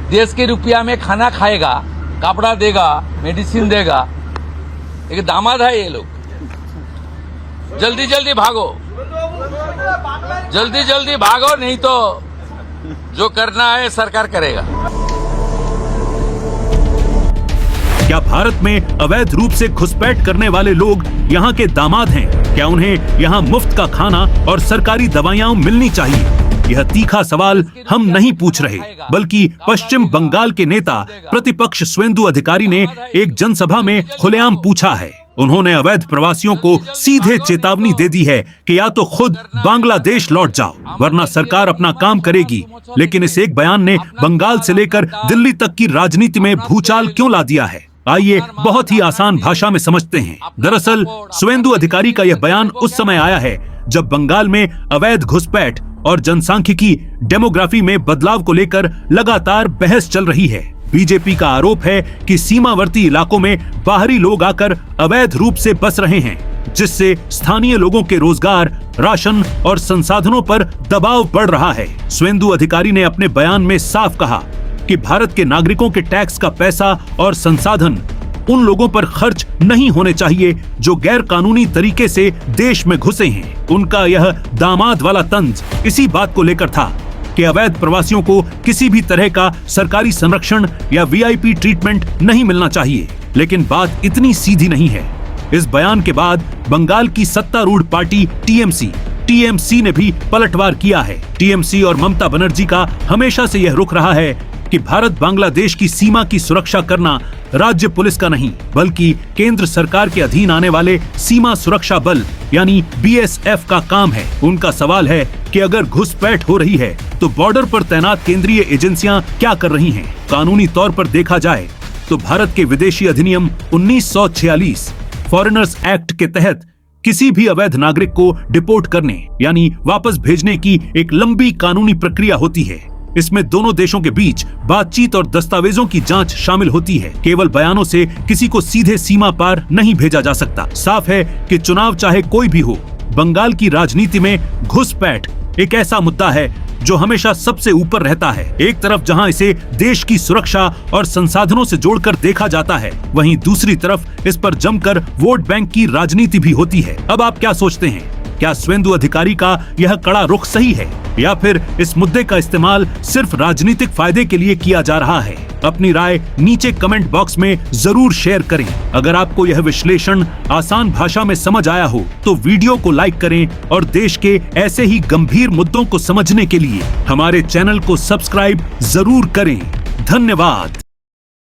देश के रुपया में खाना खाएगा, कपड़ा देगा, मेडिसिन देगा। एक दामाद है ये लोग। जल्दी जल्दी भागो, जल्दी जल्दी भागो, नहीं तो जो करना है सरकार करेगा। क्या भारत में अवैध रूप से घुसपैठ करने वाले लोग यहाँ के दामाद हैं? क्या उन्हें यहाँ मुफ्त का खाना और सरकारी दवाइयाँ मिलनी चाहिए? यह तीखा सवाल हम नहीं पूछ रहे, बल्कि पश्चिम बंगाल के नेता प्रतिपक्ष शुवेंदु अधिकारी ने एक जनसभा में खुलेआम पूछा है। उन्होंने अवैध प्रवासियों को सीधे चेतावनी दे दी है कि या तो खुद बांग्लादेश लौट जाओ, वरना सरकार अपना काम करेगी। लेकिन इस एक बयान ने बंगाल से लेकर दिल्ली तक की राजनीति में भूचाल क्यों ला दिया है? आइए बहुत ही आसान भाषा में समझते हैं। दरअसल शुवेंदु अधिकारी का यह बयान उस समय आया है जब बंगाल में अवैध घुसपैठ और जनसांख्यिकी डेमोग्राफी में बदलाव को लेकर लगातार बहस चल रही है। बीजेपी का आरोप है कि सीमावर्ती इलाकों में बाहरी लोग आकर अवैध रूप से बस रहे हैं, जिससे स्थानीय लोगों के रोजगार, राशन और संसाधनों पर दबाव बढ़ रहा है। शुवेंदु अधिकारी ने अपने बयान में साफ कहा कि भारत के नागरिकों के टैक्स का पैसा और संसाधन उन लोगों पर खर्च नहीं होने चाहिए जो गैर कानूनी तरीके से देश में घुसे हैं। उनका यह दामाद वाला तंज इसी बात को लेकर था कि अवैध प्रवासियों को किसी भी तरह का सरकारी संरक्षण या वीआईपी ट्रीटमेंट नहीं मिलना चाहिए। लेकिन बात इतनी सीधी नहीं है। इस बयान के बाद बंगाल की सत्तारूढ़ पार्टी टीएमसी ने भी पलटवार किया है। टीएमसी और ममता बनर्जी का हमेशा से यह रुख रहा है कि भारत बांग्लादेश की सीमा की सुरक्षा करना राज्य पुलिस का नहीं, बल्कि केंद्र सरकार के अधीन आने वाले सीमा सुरक्षा बल यानी बीएसएफ का काम है। उनका सवाल है कि अगर घुसपैठ हो रही है तो बॉर्डर पर तैनात केंद्रीय एजेंसियां क्या कर रही हैं? कानूनी तौर पर देखा जाए तो भारत के विदेशी अधिनियम 1946 फॉरेनर्स एक्ट के तहत किसी भी अवैध नागरिक को डिपोर्ट करने यानी वापस भेजने की एक लंबी कानूनी प्रक्रिया होती है। इसमें दोनों देशों के बीच बातचीत और दस्तावेजों की जांच शामिल होती है। केवल बयानों से किसी को सीधे सीमा पार नहीं भेजा जा सकता। साफ है कि चुनाव चाहे कोई भी हो, बंगाल की राजनीति में घुसपैठ एक ऐसा मुद्दा है जो हमेशा सबसे ऊपर रहता है। एक तरफ जहां इसे देश की सुरक्षा और संसाधनों से जोड़कर देखा जाता है, वहीं दूसरी तरफ इस पर जमकर वोट बैंक की राजनीति भी होती है। अब आप क्या सोचते हैं? क्या शुवेंदु अधिकारी का यह कड़ा रुख सही है, या फिर इस मुद्दे का इस्तेमाल सिर्फ राजनीतिक फायदे के लिए किया जा रहा है? अपनी राय नीचे कमेंट बॉक्स में जरूर शेयर करें। अगर आपको यह विश्लेषण आसान भाषा में समझ आया हो तो वीडियो को लाइक करें और देश के ऐसे ही गंभीर मुद्दों को समझने के लिए हमारे चैनल को सब्सक्राइब जरूर करें। धन्यवाद।